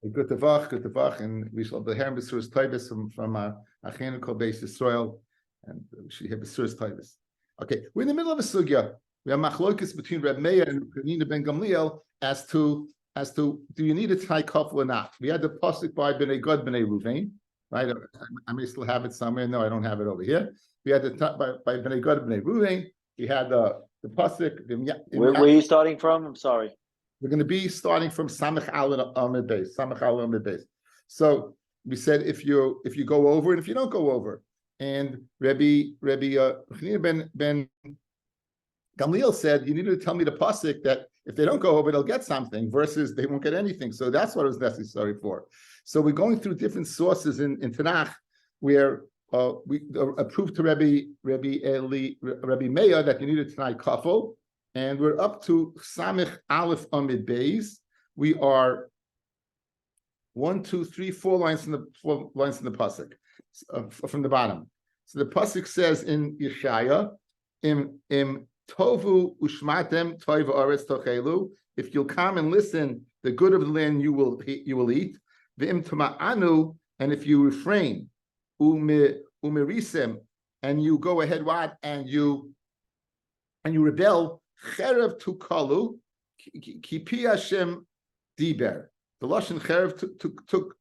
Good tavach, and we shall be hearing B'suras Taivas from our Achenu Kol Beis Yisrael, and we should hear B'suras Taivas. Okay, we're in the middle of a sugya. We have machlokes between Reb Meir and Hanina ben Gamliel as to do you need a Tanai Kafel or not? We had the pasuk by Bnei Gad Bnei Ruvain, right? I may still have it somewhere. No, I don't have it over here. We had the by Bnei Gad Bnei Ruvain. We had the pasuk. Where are you starting from? I'm sorry. We're going to be starting from Samech Al Amid Beis. Samech Al Amid Beis. So we said if you go over and if you don't go over, and Rabbi ben Gamliel said you need to tell me the pasuk that if they don't go over, they'll get something versus they won't get anything. So that's what it was necessary for. So we're going through different sources in Tanakh where we approved to Rabbi Meir that you need a Tanai Kafel. And we're up to Samech Aleph Amid Beis. We are 4 lines in the pasuk from the bottom. So the pasuk says in Yeshaya, Im tovu ushmatem toiv aretz tochelu. If you'll come and listen, the good of the land you will eat. V'im tama'anu, and if you refrain, umerisem, and you go ahead and you rebel. Cherev to kalu, kipi Hashem diber. The lashon cherev to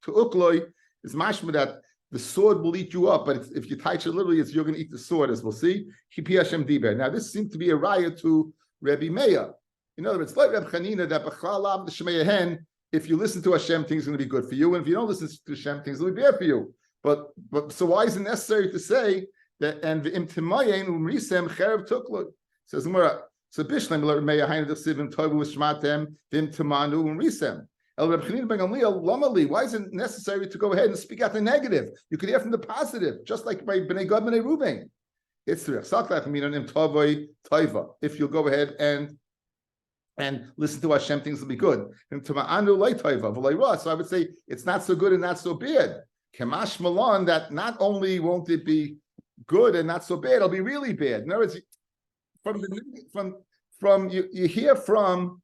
ukloi is mashma that the sword will eat you up, but if you touch it literally, you're going to eat the sword, as we'll see. Kipi Hashem diber. Now this seems to be a raya to Rabbi Meir. In other words, like Reb Chanina, that b'chalav the shmeihen. If you listen to Hashem, things are going to be good for you, and if you don't listen to Hashem, things will be bad for you. But so why is it necessary to say that and the imtimayin umrisem cherev tukloi? Says Gemara. So Bishlam Meir Hainu D'Chsivim Toivu Shmatem Vim Tamanu U'Risem. El Reb Chanina ben Gamliel Lamali. Why is it necessary to go ahead and speak out the negative? You could hear from the positive, just like by Bnei Gad Bnei Ruvain. It's the Saklach Minanim Tovoi Toiva. If you'll go ahead and listen to Hashem, things will be good. Vim Tamanu Lei Toiva V'Lei Ra. So I would say it's not so good and not so bad. Kamash Malon, that not only won't it be good and not so bad, it'll be really bad. In other words, you hear from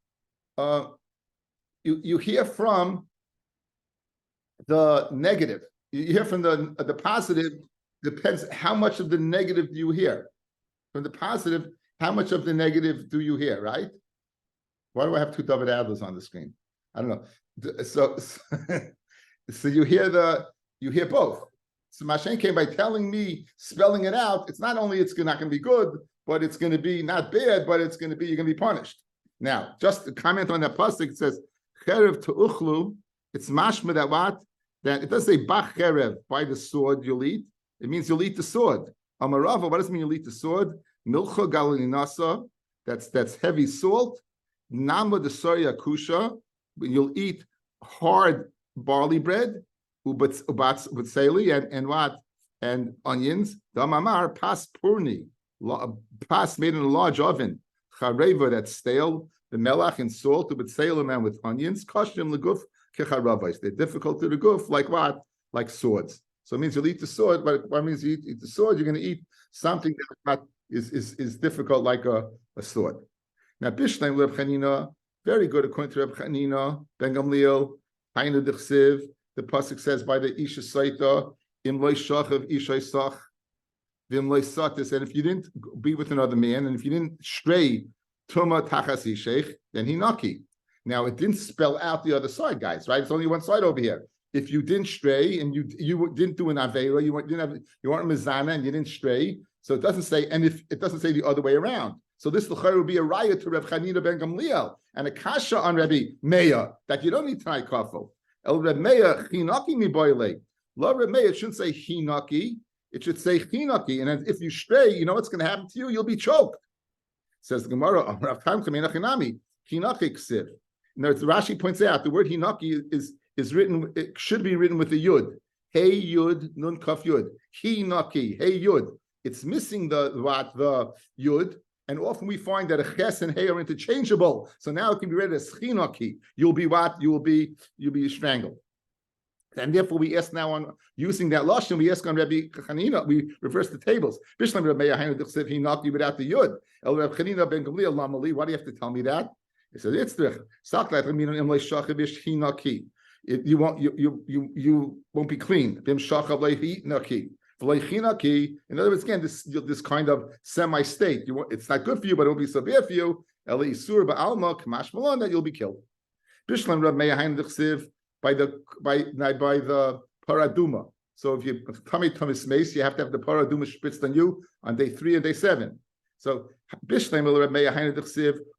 the negative. You hear from the positive. Depends how much of the negative do you hear. From the positive, how much of the negative do you hear? Right? Why do I have two David Adlers on the screen? I don't know. So you hear both. So Mashen came by telling me, spelling it out. It's not only it's not going to be good, but it's going to be not bad, but it's going to be, you're going to be punished. Now, just to comment on that pasuk, it says, Cherev to uchlu, it's mashma that what? That it doesn't say bach cherev, by the sword you'll eat. It means you'll eat the sword. Amarava, what does it mean you'll eat the sword? Milcha galinasa, that's heavy salt. Nama the soya kusha, you'll eat hard barley bread, ubatseli, and what? And onions. Damamar pas purni. Pas made in a large oven, chareva that's stale, the melach and salt, to b'tzeil man with onions, kashim leguf kecharavais. They're difficult to the guf, like what? Like swords. So it means you'll eat the sword, but what means you eat the sword? You're going to eat something that is difficult, like a sword. Now Bishleim Reb Chanina, very good according to Reb Chanina ben Gamliel, Hainu D'Chsiv. The pasuk says by the Isha Saita, Im loy shachav Isha Sach. And if you didn't be with another man, and if you didn't stray tuma tachasi sheikh, then he naki. Now it didn't spell out the other side, guys. Right? It's only one side over here. If you didn't stray and you didn't do an avera, you weren't mizana and you didn't stray. So it doesn't say, and if it doesn't say the other way around. So this would be a riot to Reb Chanina ben Gamliel and a kasha on Rabbi Meir that you don't need Tanai Kafel. El Reb Meir chinaki mi boile. Lo Reb Meir, it shouldn't say chinaki. It should say chinaki, and if you stray, you know what's going to happen to you? You'll be choked. Says the Gemara, chinaki ksiv. Now, Rashi points out the word hinaki is written. It should be written with a yud. Hey yud nun kaf yud. Hinaki. Hey yud. It's missing the yud, and often we find that a ches and hey are interchangeable. So now it can be read as chinaki. You'll be what? You'll be strangled. And therefore, we ask now on using that lashon. We ask on Rabbi Chanina. We reverse the tables. Bishlam Rabbi Hainu D'Chsiv he knocked you without the yud. El Rabbi Chanina ben Gamliel Lamali. Why do you have to tell me that? He said it's the saklat. I mean, imlay shachavish he naki. You won't be clean. In other words, again, this kind of semi-state. It's not good for you, but it will be severe for you. That you'll be killed. By the paraduma. So if you tummy mace, you have to have the paraduma spritzed on you on day 3 and day 7. So Bishlam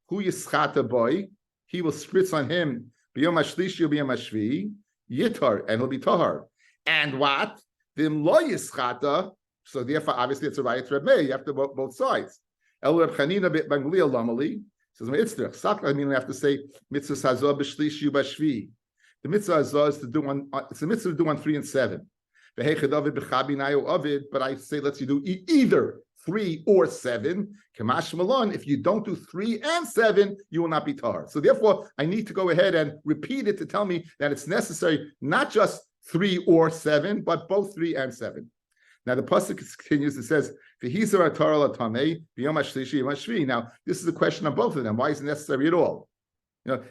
who yischata boy, he will spritz on him b'yom hashlishi b'yom hashvi yitar, and he'll be tahar. And what? V'im lo yischata. So therefore, obviously, it's a riot to Rabbi. You have to both sides. El Reb Chanina b'Anglia lamali says mitzvah. I mean, we have to say mitzvah hazah b'shlishi b'shvi. The mitzvah hazah is to do on. It's a mitzvah to do on 3 and 7. But I say let's you do either 3 or 7. Kamash Malon, if you don't do 3 and 7, you will not be tar. So therefore, I need to go ahead and repeat it to tell me that it's necessary not just 3 or 7, but both 3 and 7. Now the pasuk continues. It says, now this is a question on both of them. Why is it necessary at all?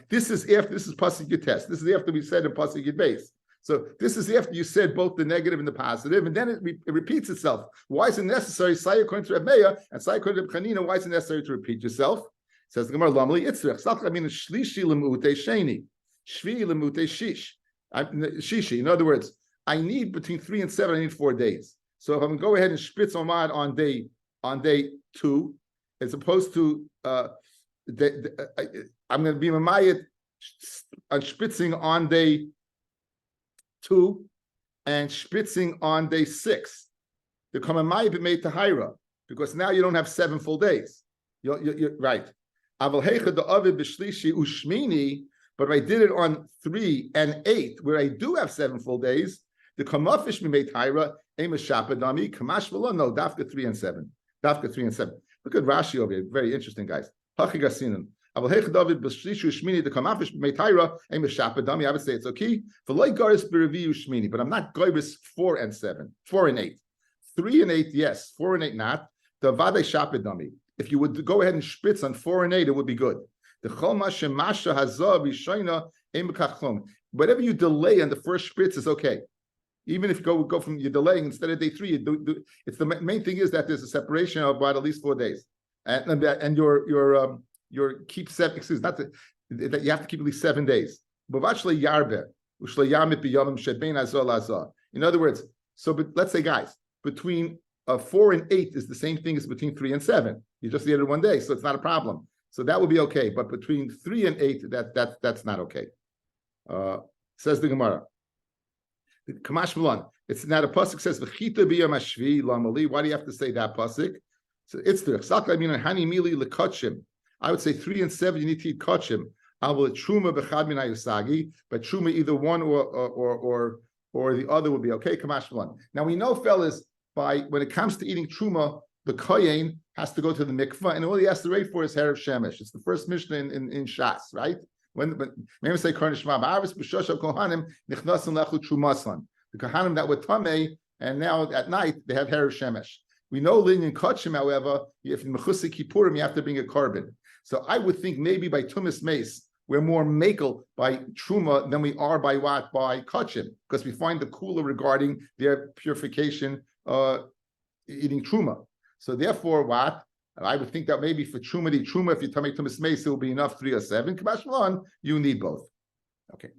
This is pasuk Yud Tes. This is after we said in pasuk Yud Beis. So this is after you said both the negative and the positive, and then it repeats itself. Why is it necessary? Say according to Reb Meir and say according to Reb Chanina, why is it necessary to repeat yourself? Says the Gemara, Lamli Itzrich. I mean, shlishi lemute sheni, shvi lemute shish, shishi. In other words, I need between 3 and 7. I need 4 days. So if I'm going to go ahead and spritz omad on day 2, as opposed to I'm going to be mamayit on spritzing on day 2 and spritzing on day 6. The Kamamai be made to Hira, because now you don't have 7 full days. You're right. But if I did it on 3 and 8, where I do have 7 full days, the Kamafish be made Hira, Shapadami, Kamash Vela, no, Dafka 3 and 7. Dafka 3 and 7. Look at Rashi over here. Very interesting, guys. Hachigasinan. I would say it's okay. For like Garis B'Revi Ushmini, but I'm not Garis 4 and 7, 4 and 8, 3 and 8, yes, 4 and 8 not. The Vade Shapidami. If you would go ahead and spritz on 4 and 8, it would be good. The Choma Shemasha Hazav Yishayna Emekachlom. Whatever you delay on the first spritz is okay. Even if you go from you're delaying instead of day 3, you do it's the main thing is that there's a separation of about at least 4 days, and your keep 7. Excuse not that you have to keep at least 7 days. In other words, but let's say, guys, between 4 and 8 is the same thing as between 3 and 7. You just added 1 day, so it's not a problem. So that would be okay. But between 3 and 8, that's not okay. Says the Gemara. Kamash Milan. It's now the pasuk says v'chita biyam hashvi lamali. Why do you have to say that pasuk? So it's the I mean hani mili lekachim. I would say 3 and 7 you need to eat kachim. I will truma bechad min hayusagi, but truma either one or the other would be okay. Kamash Milan. Now we know, fellas, when it comes to eating truma, the kohen has to go to the mikvah, and all he has to wait for is herav shemesh. It's the first mishnah in Shas, right? When maybe say Karnishma Ba'aris B'Shoshav Kohanim Nichnasim Lechu Trumaslan. The Kohanim that were Tamei, and now at night they have Herav Shemesh. We know Linyan Kachim, however, if in Mechusik Kippurim you have to bring a carbon. So I would think maybe by Tumas Mace we're more makel by Truma than we are by what? By Kachim, because we find the cooler regarding their purification eating Truma. So therefore, what? I would think that maybe for Truma, if you tell me Tumas Mace, it will be enough 3 or 7. Kamash Malon, you need both. Okay.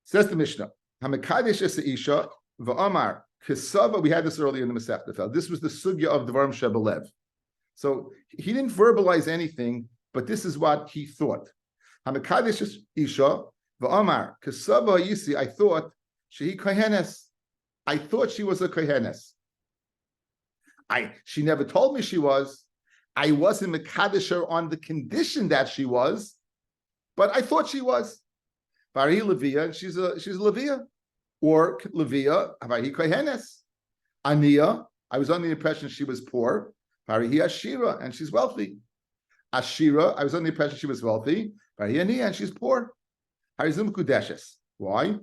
Says the Mishnah, Hamakadesh es Isha v'Amar Kisava. We had this earlier in the Masechta. This was the sugya of Dvarim Shebelev. So he didn't verbalize anything, but this is what he thought. Hamakadesh es Isha v'Amar Kisava Yisi. I thought she kohenes. I thought she was a kohenes. She never told me she was. I wasn't Mekadesher on the condition that she was, but I thought she was. Vari Levia, and she's Levia. Or Levia, Vari Kohenes. Ania, I was under the impression she was poor. Vari Ashira, and she's wealthy. Ashira, I was under the impression she was wealthy. Vari Ania, and she's poor. Harizim Kudeshes. Why?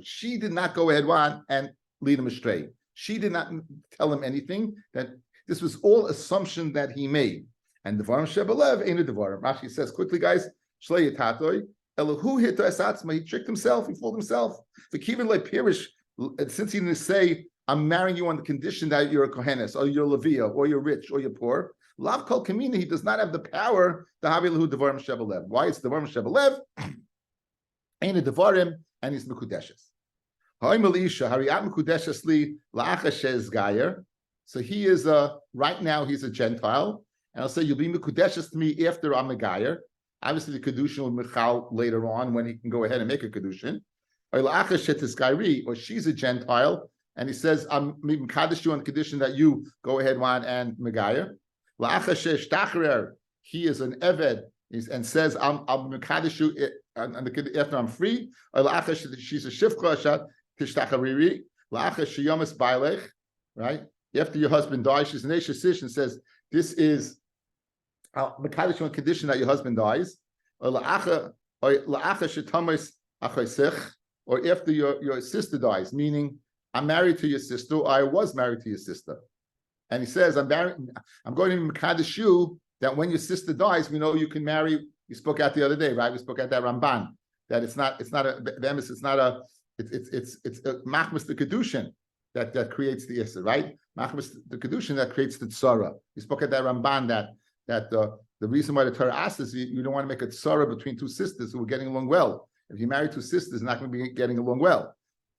She did not go ahead and lead him astray. She did not tell him anything. That this was all assumption that he made. And the Dvarim Shebelev ain't a Dvarim. Rashi says quickly, guys, Shlei Yitatoy, Elahu hit Asatzma, he tricked himself, he fooled himself. For Kivin like Pirish, since he didn't say, I'm marrying you on the condition that you're a Kohenes, or you're Levia, or you're rich, or you're poor. Lav Kol Kamina, he does not have the power to have Elahu Devarim Shevalev. Why? It's Devarim Shevalev, ain't a Devarim, and he's Mekudeshes. So he is right now he's a Gentile, and I'll say you'll be Mekudeshes to me after I'm a Gayer. Obviously, the Kedushin will Michal later on when he can go ahead and make a Kedushin. Or she's a Gentile, and he says, I'm Mekadesh you on the condition that you go ahead one and Megayer. He is an Eved and says, I'm Mekadesh you after I'm free. She's a Shifcha Tishtachariri. Right? After your husband dies, she's an Eshes and says, this is Mekadesh on condition that your husband dies, or after your sister dies, meaning I'm married to your sister, or I was married to your sister. And he says, I'm going to Mekadesh you that when your sister dies, we know you can marry. We spoke out the other day, right? We spoke out that Ramban, that it's not a Machmas the Kidushin that creates the Isser, right? Machmas the Kidushin that creates the Tzara. We spoke at that Ramban that the reason why the Torah asks is you don't want to make a tzara between two sisters who are getting along well. If you marry two sisters, not going to be getting along well.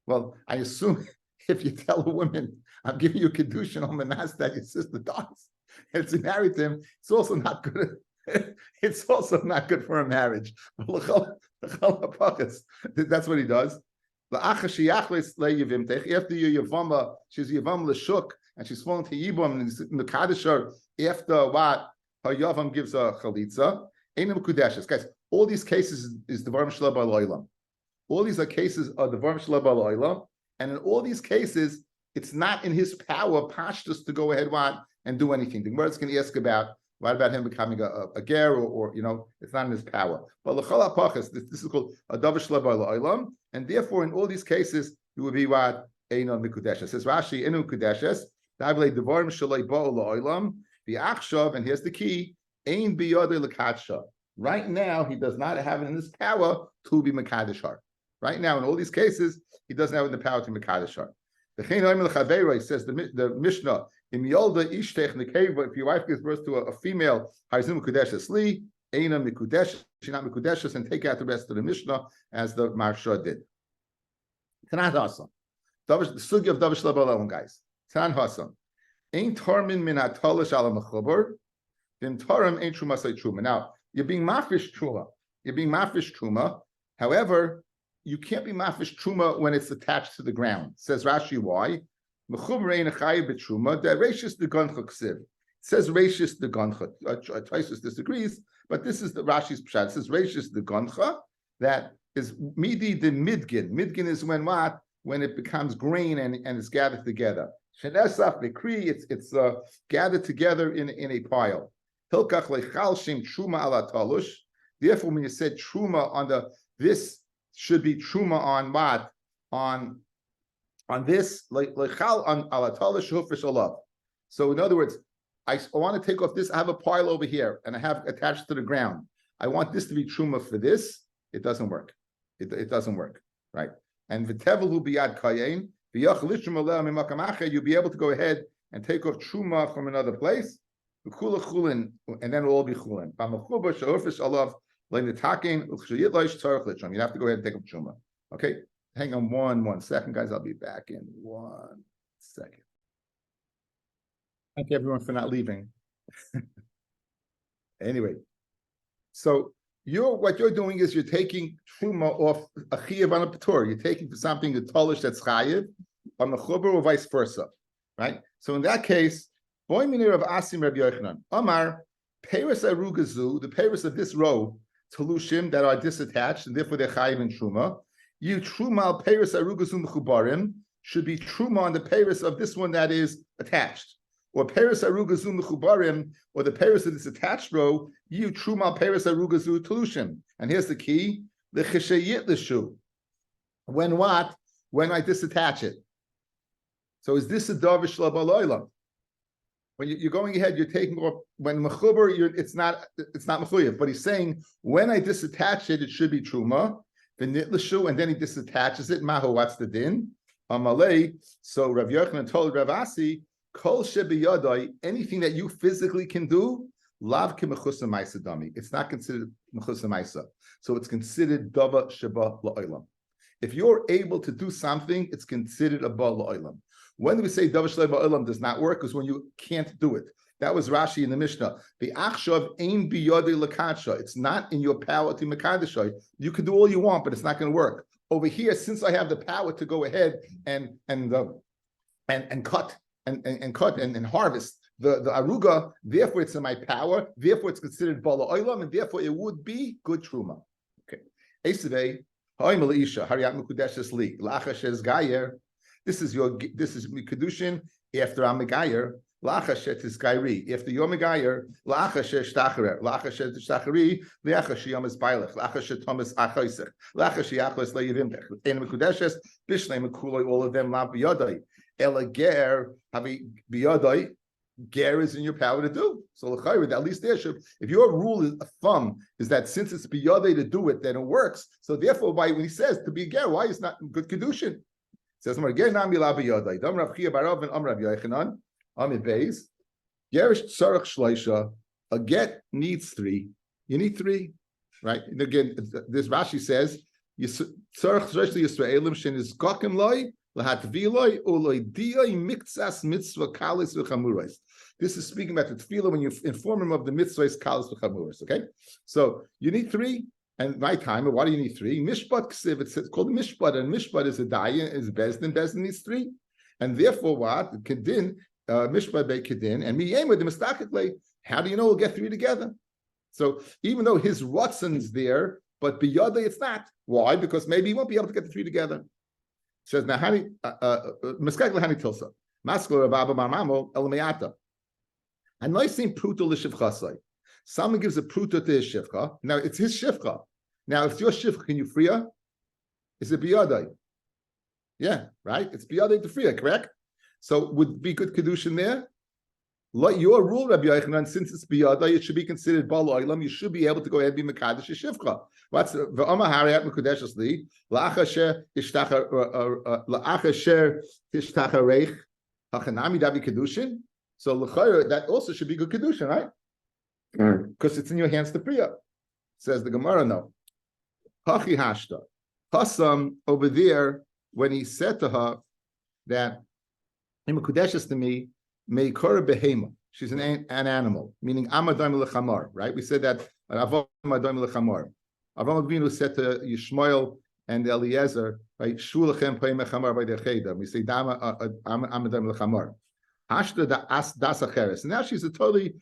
Well, I assume if you tell a woman, I'm giving you a Kidushin on Manas that your sister dies, and if you married him, it's also not good. It's also not good for a marriage. That's what he does. After you Yavama, she's Yavam Lashuk, and she's fallen to Yibam in the Kadishar after what? Her Yavam gives a chalitza. Guys, all these cases is the Devarim Shalab al-Olam. All these are cases of the Devarim Shalab al-Olam, and in all these cases, it's not in his power, pashtus, to go ahead and do anything. The Gemara can ask about what about him becoming a ger, or it's not in his power. But l'chol hapachas, this is called a Devarim Shalab al-Olam, and therefore in all these cases, it would be what Einon Mikudeshes. Says Rashi, Enu Kudeshes, Davle Devarim Shalai Ba'al al-Olam. The Achshav, and here's the key, Ein biyodei l'kadsha. Right now, he does not have it in his power to be Mekadeshar. Right now, in all these cases, he doesn't have it in the power to Mekadeshar. The says the Mishnah, Im Yolda Ishtech Nekeva, if your wife gives birth to a female, Harzim Mekudeshes Li, Eina Mekudeshes, she's not Mekudeshes, and take out the rest of the Mishnah as the Marsha did. Tanat Hasan. The Sugi of Davish Labalam, guys. Tanat Hasan. Ain't Tormin min atolish ala mechuber, then Torim ain't truma say truma. Now you're being mafish truma. You're being mafish truma. However, you can't be mafish truma when it's attached to the ground. Says Rashi, why? Mechuber ain't a chayiv b'truma. That rachis the guncha ksiv. It says rachis the guncha. Taisus disagrees, but this is the Rashi's pshat. It says rachis the guncha. That is midi the midgin. Midgin is when what? When it becomes grain and it's gathered together. Shenesach Nekri, it's gathered together in a pile. Hilkach lechal shem truma ala talush. Therefore, when you said truma on this should be truma on what? On this lechal on ala talush hufish alav. So in other words, I want to take off this. I have a pile over here, and I have attached to the ground. I want this to be truma for this. It doesn't work. It doesn't work, right? And v'tevelu biyad kayin. You'll be able to go ahead and take off truma from another place, and then it'll all be chulin. You have to go ahead and take off truma. Okay, hang on one second, guys. I'll be back in 1 second. Thank you, everyone, for not leaving. Anyway, so what you're doing is you're taking truma off a chiyav on a patur. You're taking something a tolish that's chayiv on the chuber or vice versa, right? So in that case, boy minir of Asim Rabbi Yochanan, Omar Paris arugazu, the Paris of this row telushim that are disattached and therefore they're chayiv in truma. You truma al Paris arugazu mechubarim should be truma on the Paris of this one that is attached. Or Paris arugazu mechubarim, or the Paris of this attached row, you truma Paris arugazu telushim. And here's the key: the cheshayit l'shu. When what? When I disattach it. So is this a davar shlab alayla? when you're going ahead, you're taking off. When mechuber, it's not mechuyev. But he's saying when I disattach it, it should be truma. And then he disattaches it. Mahu, what's the din? Amalei. So Rav Yochanan told Rav Asi, kol shebiyadai, anything that you physically can do, lav kimechusa ma'isa dami. It's not considered mechusa ma'isa. So it's considered dava sheba la'olam. If you're able to do something, it's considered a ba la'olam. When do we say dava sheba la'olam does not work? Because when you can't do it. That was Rashi in the Mishnah. The achshav ein biyadei lakadsha. It's not in your power to mekadeshay. You can do all you want, but it's not going to work. Over here, since I have the power to go ahead and cut and harvest the aruga, therefore it's in my power. Therefore it's considered bala oilam, and therefore it would be good truma. Okay. Esevei ha'im leisha hariyat mekudeshes li lachashes gayer. This is Kidushin after I'm Megayer. Lachashet is Gairi. After you're Megayer, Lachashet Shtacharer. Lachashet Shtachari, Lachashiyam is Bailach. Lachashet Thomas Achaisech. Lachashiyachos Leivimdech. En Mekudeshes, Bishnei Mekuloi, all of them, La Biyadai. Elager, Havi Biyadai, Ger is in your power to do. So at least there should, if your rule is a thumb, is that since it's Biyadai to do it, then it works. So therefore, when he says to be Ger, why is not good Kidushin? Says Ger Nami La Biyadai. Dam Rav Chia Barav and Rav Yochanan. Amid Beis, Gerish Tzarech Shleisha, a get needs 3. You need 3, right? And again, this Rashi says, Tzarech Shleisha Yisraelim Shen is Gokim Loi, Lahatviloi, Uloi Dioi Miktsas Mitzvah Kalis V'Chamurais. This is speaking about the tefillah when you inform him of the mitzvahs Kalis V'Chamurais, okay? So you need 3, and my time, why do you need 3? Mishpat Ksiv, it's called Mishpat, and Mishpat is a Dayan, is Bezdin needs 3. And therefore what? Kedin, Mishpat Bei Kedin, and Miyem with the Mistakikle, how do you know we'll get 3 together? So even though his Watson's there, but Biyada it's not. Why? Because maybe he won't be able to get the 3 together. It says, now, Miskakle Hani Tilsa, Maskler Rabba Marmamo, Elamayata. And I seen Pruta Lishivchasai. Someone gives a Pruta to his Shivcha. Now, it's his Shivcha. Now, if it's your Shivcha, can you free her? Is it Biyadai? Yeah, right? It's Biyadai to free her, correct? So would be good Kedushin there? Like your rule, Rabbi Yochanan, since it's biyadai, it should be considered bal oilam. You should be able to go ahead and be mekadesh shivcha. What's the hariyat mekudeshes li la'achasher tishtacharech hachanami davi kedushin? So l'chayr that also should be good kedushin, right? Because it's in your hands to free up. Says the Gemara, no. Hachi hashta Hasam over there when he said to her that Mekudeshes to me, Meikora behema. She's an animal, meaning Amadam lechamar, right? We said that Avam Amadam lechamar. Avraham Avinu said to Yishmael and Eliezer, right? Shulachem pei mechamar by decheda. We say Dama Amadam lechamar. Hashta da as das acheres. Now she's a totally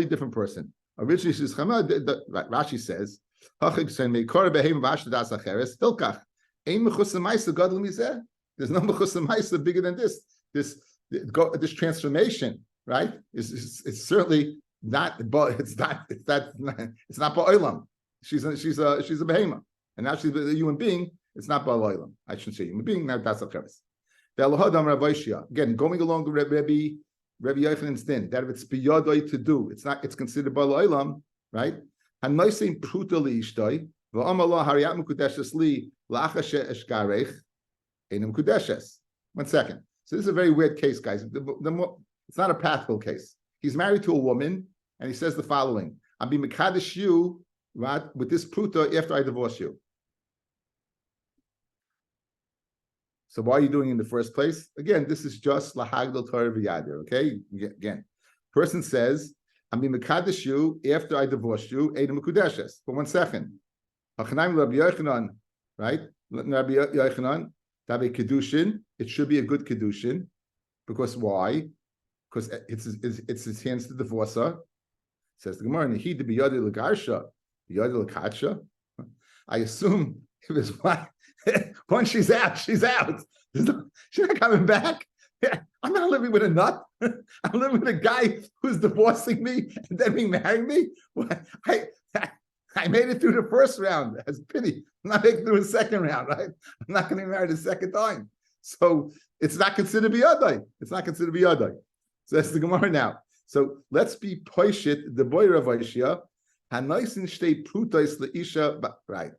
different person. Originally she's chamar. Rashi says, Hachig say Meikora behema v'ashta das acheres. Hilkach ein mechusam ma'isa gadol mizeh. There's no mechusam ma'isa bigger than this. This transformation, right? It's certainly not, but it's not ba'olam. She's a behema, and now she's a human being. It's not ba'olam. I shouldn't say human being. Now that's a cheres. Again, going along with Rabbi Yochanan's din, that if it's biyadai to do, it's considered ba'olam, right? And noising pruta liishtoi v'amallah hariyat mekudeshes li la'achashe eshkarech einam kudeshes. 1 second. So this is a very weird case, guys. It's not a practical case. He's married to a woman, and he says the following: "I'll be mekadesh you, right, with this pruta after I divorce you." So why are you doing it in the first place? Again, this is just lahagdol Torah v'yadir. Okay, again, person says, "I'll be mekadesh you after I divorce you." Eidem mekudeshes. But 1 second, Hachanaim Rabbi Yochanan, right? Rabbi Yochanan. Have a Kidushin, it should be a good Kidushin. Because why? Because it's his hands to divorce her. Says the Gemara, he to be Yadi Lagarsha, Yadi Lakacha. I assume it was why once she's out, she's out. She's not coming back. I'm not living with a nut. I'm living with a guy who's divorcing me and then remarrying me. I made it through the first round. As pity. I'm not making it through the second round, right? I'm not going to be married the second time. So it's not considered biyadai. It's not considered biyadai. So that's the Gemara now. So let's be poishit the boy Rav Aishia. Hanaisin shtei prutais leisha. Right.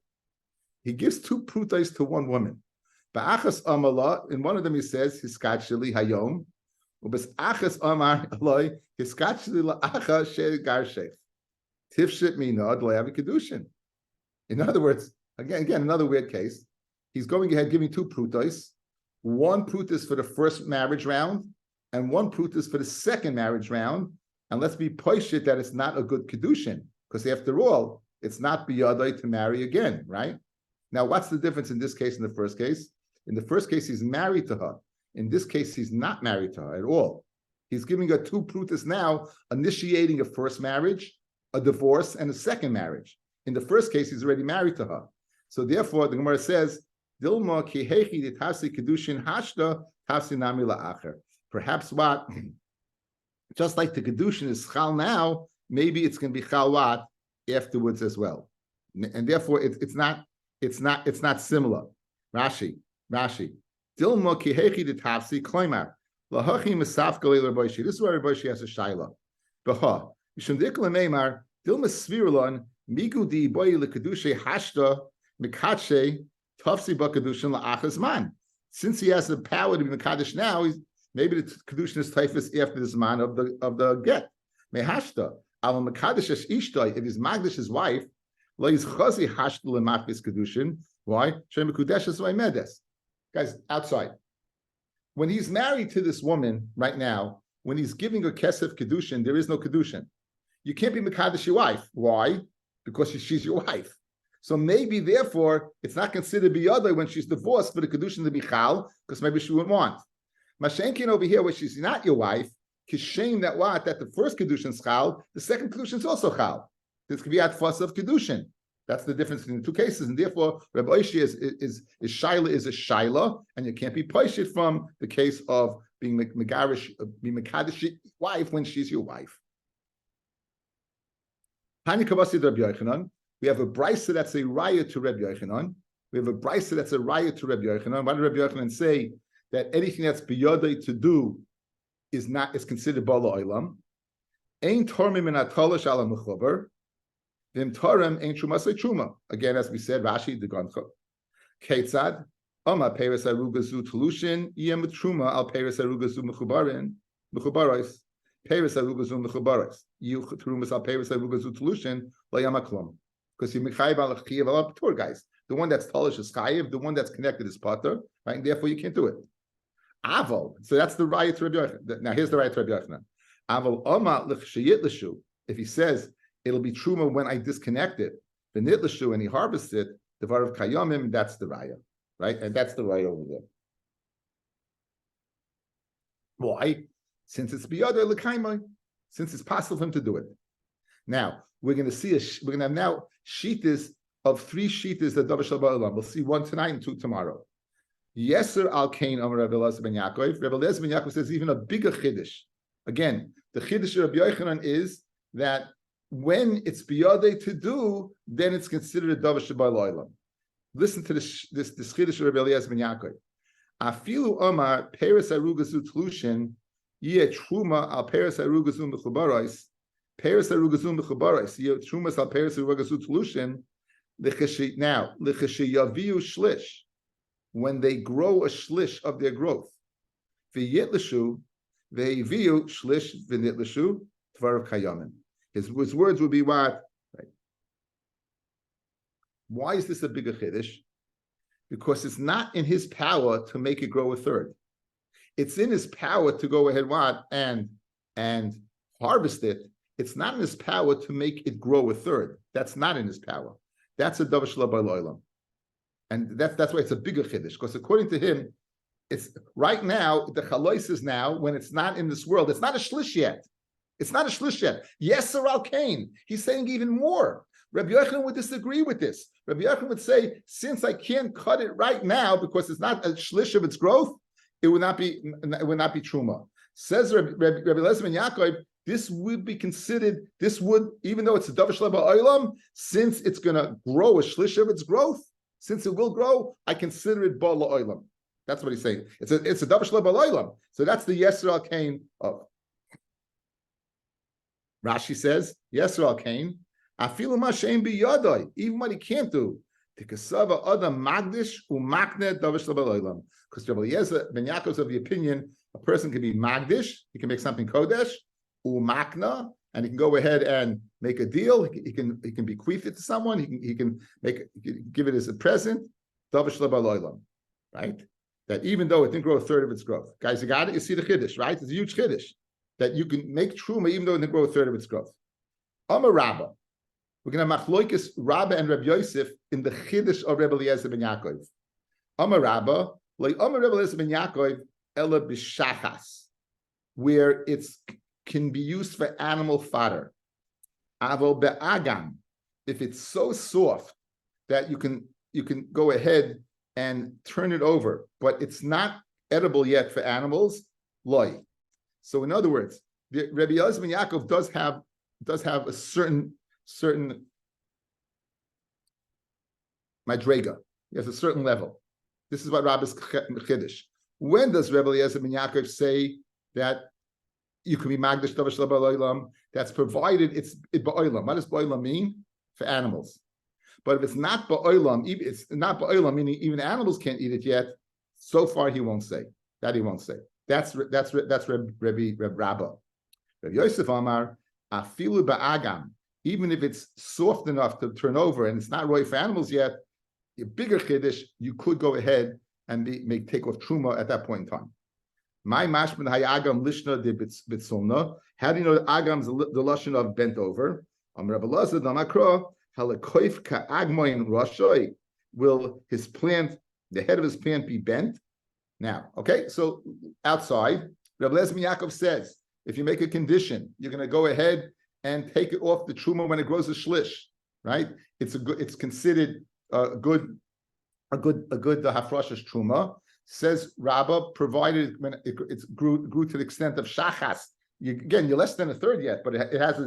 He gives 2 prutais to one woman. Ba'achas amala. In one of them he says hiskacheli hayom. Ubes achas amar aloi hiskacheli la'acha she'garshech. Tifshit minad lo'avi kedushin. In other words, again, another weird case. He's going ahead giving 2 prutais. 1 prutis for the first marriage round, and 1 prutis for the second marriage round. And let's be poishit that it's not a good kedushin, because after all, it's not biyadai to marry again, right? Now, what's the difference in this case and the first case? In the first case, he's married to her. In this case, he's not married to her at all. He's giving her 2 prutis now, initiating a first marriage, a divorce, and a second marriage. In the first case, he's already married to her. So therefore, the Gemara says, Dilma ki hechi de tafsi kedushin hashta tafsi nami la'acher. Perhaps what, just like the kedushin is chal now, maybe it's going to be chal what afterwards as well, and therefore it's not similar. Rashi. Dilma ki hechi de tafsi kloimar lahachi mesaf galei Rabbi. This is where Rabbi has a shaila. Baha yishum dikla meimar dilma svirulon migudi boy lekedushe hashta mikache. Since he has the power to be Mekadosh now, maybe the Kidushin is typhus after this man of the get. Mehashta. Al Mekadosh Ishtai, if he's Magdash his wife, lo is chazi hashta lemachis Kidushin. Why? Shem Mekudesh is medes. Guys, outside. When he's married to this woman right now, when he's giving her kesef Kidushin, there is no Kidushin. You can't be Mekadosh your wife. Why? Because she's your wife. So maybe, therefore, it's not considered biyadai when she's divorced for the kedushin to be chal, because maybe she wouldn't want. Mashenkin over here, where she's not your wife, kishem that the first kedushin is chal, the second kedushin is also chal. This could be at fuss of kedushin. That's the difference between the 2 cases, and therefore, Rabbi Oishia is shaila is a shaila, and you can't be poishit from the case of being megarish, being mekadosh wife when she's your wife. Hani kavasi Rabbi Yochanan. We have a brisa that's a raya to Rabbi Yochanan. We have a brisa that's a raya to Rabbi Yochanan. Why did Rabbi Yochanan say that anything that's biyadai to do is considered bala olam? Ein tormim min atalash ala mechuber. Vim torem ein truma say truma. Again, as we said, Rashi the Gancho. Ketzad Oma peres arugazu telushin yem truma al peres arugazu mechubaris. Peres arugazu mechubaris. You trumas al peres arugazu telushin la yamaklum. Because you mechayiv al chiyav al patur, guys. The one that's talish is chayiv, the one that's connected is patur, right? And therefore you can't do it. Aval. So that's the raya to Rabbi Yochanan. Now here's the raya to Rabbi Yochanan. Aval oma l'chshayit l'shu. If he says it'll be truma when I disconnect it, v'nit l'shu, and he harvests it, the var of kayamim, that's the raya, right? And that's the raya over there. Why? Since it's biyadar l'kaimai, since it's possible for him to do it. Now we're going to see we're going to have now shitas of 3 shitas that Davar Shalom. We'll see 1 tonight and 2 tomorrow. Yeser al Kain Amar Rabbi Elazar ben Yaakov. Rabbi Elazar ben Yaakov says even a bigger chiddush. Again, the chiddush of Rabbi Yochanan is that when it's biyadei to do, then it's considered a Davar Shalom. Listen to this chiddush of Rabbi Elazar ben Yaakov. Afilu Amar Peres Arugazu Tlushin Yeh Truma al Peres Arugazu Mechubaros. Peres Arugazum Mechubaris, Trumas al Peres Arugazu Telushin. Now, L'chesheyaviu Shlish, when they grow a shlish of their growth, V'yitlishu, V'yiviu Shlish V'nitlishu Tvarav Kayamin. His words would be what? Right. Why is this a bigger chiddush? Because it's not in his power to make it grow a third. It's in his power to go ahead and harvest it. It's not in his power to make it grow a third. That's not in his power. That's a davar shelo b'olam, and that's why it's a bigger chiddush. Because according to him, it's right now the chalois is now when it's not in this world. It's not a shlish yet. It's not a shlish yet. Yes, Sir Al Kain. He's saying even more. Rabbi Yochanan would disagree with this. Rabbi Yochanan would say, since I can't cut it right now because it's not a shlish of its growth, it would not be truma. Says Rabbi Elazar ben Yaakov. This would be considered, even though it's a davar shelo b'olam, since it's going to grow a shlish of its growth, since it will grow, I consider it ba'al olam. That's what he's saying. It's a davar shelo b'olam. So that's the yeser al kain of. Rashi says, Yisrael Cain, afilu mashem biyadai, even what he can't do. Tikasava other magdish umakne davish labaloilam. Because Rabbi Eliezer ben Yaakov is of the opinion a person can be magdish, he can make something kodesh, umakna, and he can go ahead and make a deal. He can bequeath it to someone. He can give it as a present. Davish labaloilam, right? That even though it didn't grow a third of its growth, guys, you got it. You see the chiddush, right? It's a huge chiddush that you can make truma even though it didn't grow a third of its growth. Amar Rabba. We're going to have machloikis Rabba and Rabbi Yosef in the chiddush of Rabbi Eliezer ben Yaakov. Amar Rabba, like Amar Rabbi Eliezer ben Yaakov, ela b'shachas, where it can be used for animal fodder. Avo be'agam, if it's so soft that you can go ahead and turn it over, but it's not edible yet for animals, loy. So in other words, the Rabbi Eliezer ben Yaakov does have a certain madrega. He has a certain level. This is what Rabbi's chiddush. When does Rabbi Eliezer ben Yaakov say that you can be magdish davar shel ba'olam? That's provided it's ba'olam. What does ba'olam mean? For animals. But if it's not ba'olam, it's not ba'olam, meaning even animals can't eat it yet. So far, he won't say that. He won't say that's Rabbi Rabba. Rabbi Yosef Amar afilu ba'agam. Even if it's soft enough to turn over and it's not right for animals yet, a bigger chiddush, you could go ahead and take off truma at that point in time. My mashman hayagam lishna de bitzulna. How do you know agam is the lashon of bent over? Rabbi Elazar damakra halakoif ka agmoin rashoy. Will his plant, the head of his plant, be bent? Now, okay. So outside, Rabbi Elazar ben Yaakov says, if you make a condition, you're going to go ahead and take it off the truma when it grows a shlish, right? It's considered a good hafrashas truma. Says Rabba, provided when it grew to the extent of shachas. You're less than a third yet, but it has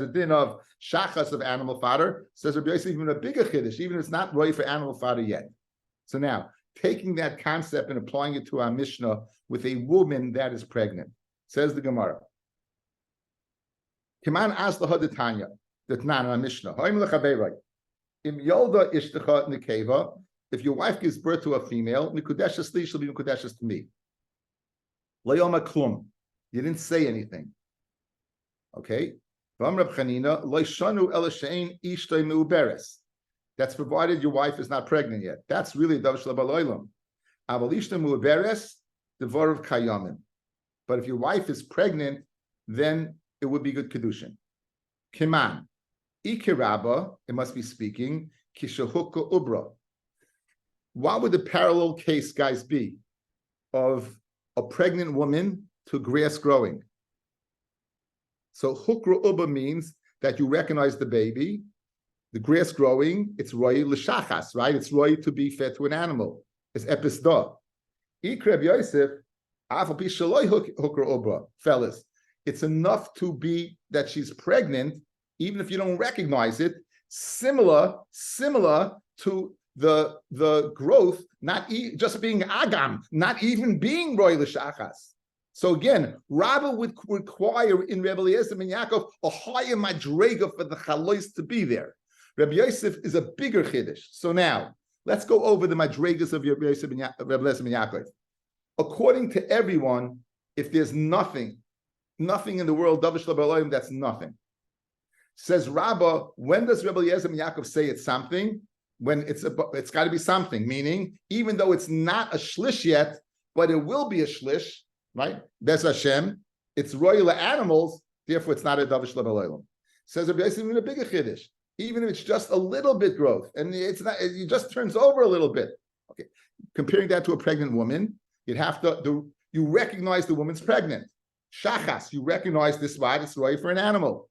a din of shachas of animal fodder. Says Rabbi Yosef, even a bigger chiddush, even if it's not right for animal fodder yet. So now, taking that concept and applying it to our Mishnah with a woman that is pregnant, says the Gemara. Kiman as the Hadatanya, the Tnan Mishnah. Im Yolda Ishtecha Nekeva, if your wife gives birth to a female, Nikudeshas Li shall be Nikudeshas to me. Layoma Klum. You didn't say anything. Okay? Vamrab Chanina, Loishanu Elashain Ishtay Meuberes. That's provided your wife is not pregnant yet. That's really Dav Shlabaloilam. Avalishna Meuberes, the Varav Kayamin. But if your wife is pregnant, then it would be good Kidushin. Kiman. Ikiraba, it must be speaking, Kishahukka Ubra. What would the parallel case, guys, be of a pregnant woman to grass growing? So Hukra Uba means that you recognize the baby, the grass growing, it's Roy L'Shachas, right? It's Roy to be fed to an animal. It's Epis Da. Ikreb Yosef, Afal Pi Shaloi Hukra Uba, fellas. It's enough to be that she's pregnant, even if you don't recognize it, similar to the growth, not just being agam, not even being roy l'shachas. So again, Rabbi would require in Rabbi Eliezer ben Yaakov a higher madrega for the chalois to be there. Rabbi Yosef is a bigger chiddush. So now let's go over the madregas of Rabbi Eliezer ben Yaakov. According to everyone, if there's nothing in the world, Davish Labalayim, that's nothing. Says Rabba, when does Rabbi Eliezer ben Yaakov say it's something? When it's got to be something, meaning even though it's not a shlish yet, but it will be a shlish, right? Bez Hashem, it's royal animals, therefore it's not a Davish Labalayim. Says Rabbi Yosef, even a bigger chiddush, even if it's just a little bit growth, and it's not, it just turns over a little bit. Okay, comparing that to a pregnant woman, you'd have to you recognize the woman's pregnant. Shachas, you recognize this wad, it's right for an animal.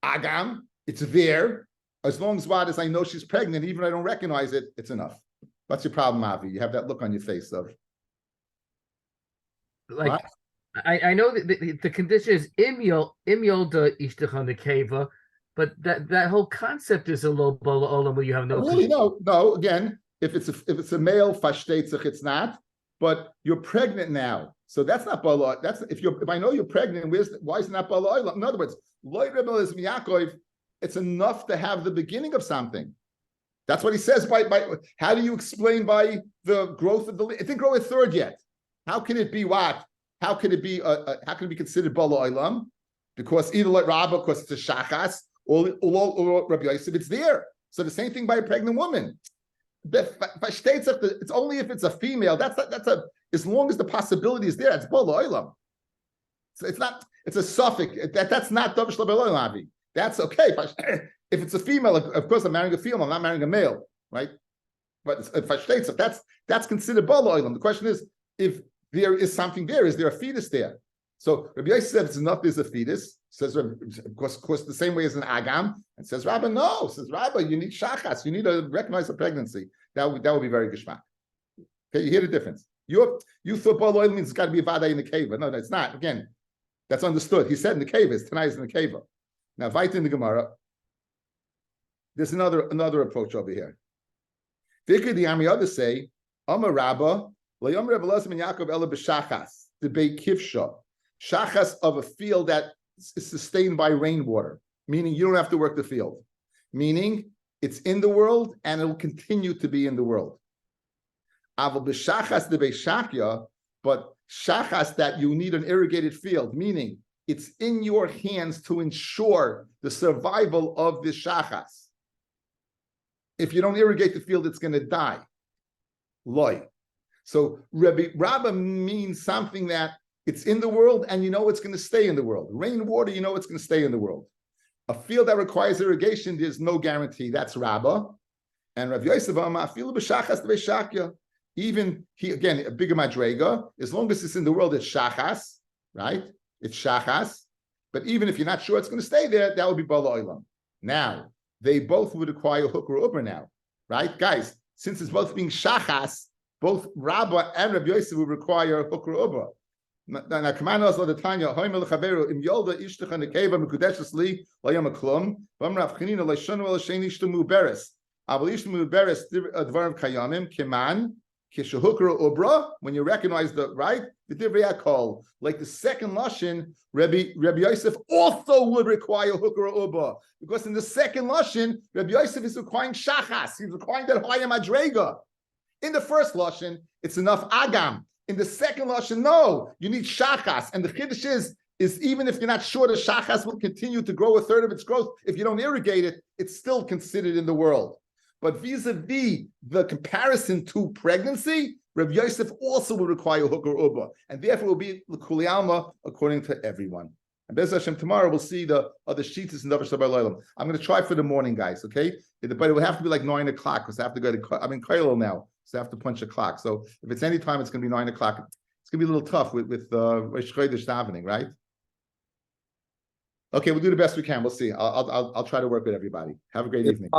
Agam, it's there. As long as I know she's pregnant, even if I don't recognize it, it's enough. What's your problem, Avi? You have that look on your face, though. Like, what? I know that the condition is imyolda ishtech nekeva, but that whole concept is a low bola olam where you have no. Really, no. Again, if it's a male fashtetzach, it's not. but you're pregnant now. So that's not bala. That's if I know you're pregnant, why is it not bala? In other words, loy rebel is Yaakov. It's enough to have the beginning of something. That's what he says. By how do you explain by the growth of the? It didn't grow a third yet. How can it be what? How can it be? How can it be considered bala olam? Because either like Rabbi, because it's a shachas, or Rabbi Yosef, it's there. So the same thing by a pregnant woman. It's only if it's a female. That's a as long as the possibility is there. It's bala olam. So it's not. It's a suffix. That's not davar shel bala olam. That's okay. If it's a female, of course, I'm marrying a female. I'm not marrying a male, right? But if that's considered bala olam. The question is, if there is something there, is there a fetus there? So Rabbi Yosef said it's enough. There's a fetus. Says, of course, the same way as an agam. And says Rabbi, no. Says Rabbi, you need shachas. You need to recognize a pregnancy. That would be very geshmak. Okay, you hear the difference. You thought bala olam means it's got to be a vada in the cave. No, it's not. Again, that's understood. He said in the cave is tonight is in the cave. Now, vayt in the Gemara. There's another approach over here. Vikri the Amiyada say, Amar Rabba, Layom Rebbe Lazim and Yaakov Ela b'shachas, debate kivsha, shachas of a field that is sustained by rainwater, meaning you don't have to work the field, meaning it's in the world and it will continue to be in the world. Aval b'shachas debate shakya, but shachas that you need an irrigated field, meaning it's in your hands to ensure the survival of this shachas. If you don't irrigate the field, it's going to die. Loy. So Rabbi means something that it's in the world and you know it's going to stay in the world. Rainwater, you know it's going to stay in the world. A field that requires irrigation, there's no guarantee. That's Rabbi. And Rabbi Yosef, even he, again, a bigger madrega, as long as it's in the world, it's shachas, right? It's shachas. But even if you're not sure it's going to stay there, that would be bala olam. Now, they both would require hooker uber now, right? Guys, since it's both being shachas, both Rabbi and Rabbi Yosef would require hooker uber. Now, command us the Tanya, Hoimel Chaveru, Im Yolda Ishtach and the Keva, Mekudeshes Li, Layam Klum, Vamrav Chanina, Lashon Wel Sheni Ishtamu Beres, Abel Ishtamu Beres, Dvarim Kayamim, Kiman, Kishahukra Ubra, when you recognize the right, the Divrei call, like the second Lashon, Rabbi Yosef also would require Hukra Ubra, because in the second Lashon, Rabbi Yosef is requiring Shachas, he's requiring that Haya Madrega. In the first Lashon, it's enough Agam. In the second Lashon, no, you need Shachas. And the Kidushin is even if you're not sure the Shachas will continue to grow a third of its growth, if you don't irrigate it, it's still considered in the world. But vis-a-vis the comparison to pregnancy, Rabbi Yosef also will require hooker uba, and therefore will be l'kuli alma according to everyone. And Bez Hashem, tomorrow we'll see the other sheets in Davar Shabbat Leilam. I'm going to try for the morning, guys, okay? But it will have to be like 9 o'clock because I have to go to. I'm in Kailo now, so I have to punch a clock. So if it's any time, it's going to be 9 o'clock. It's going to be a little tough with Rosh Chodesh davening, right? Okay, we'll do the best we can. We'll see. I'll try to work with everybody. Have a great evening.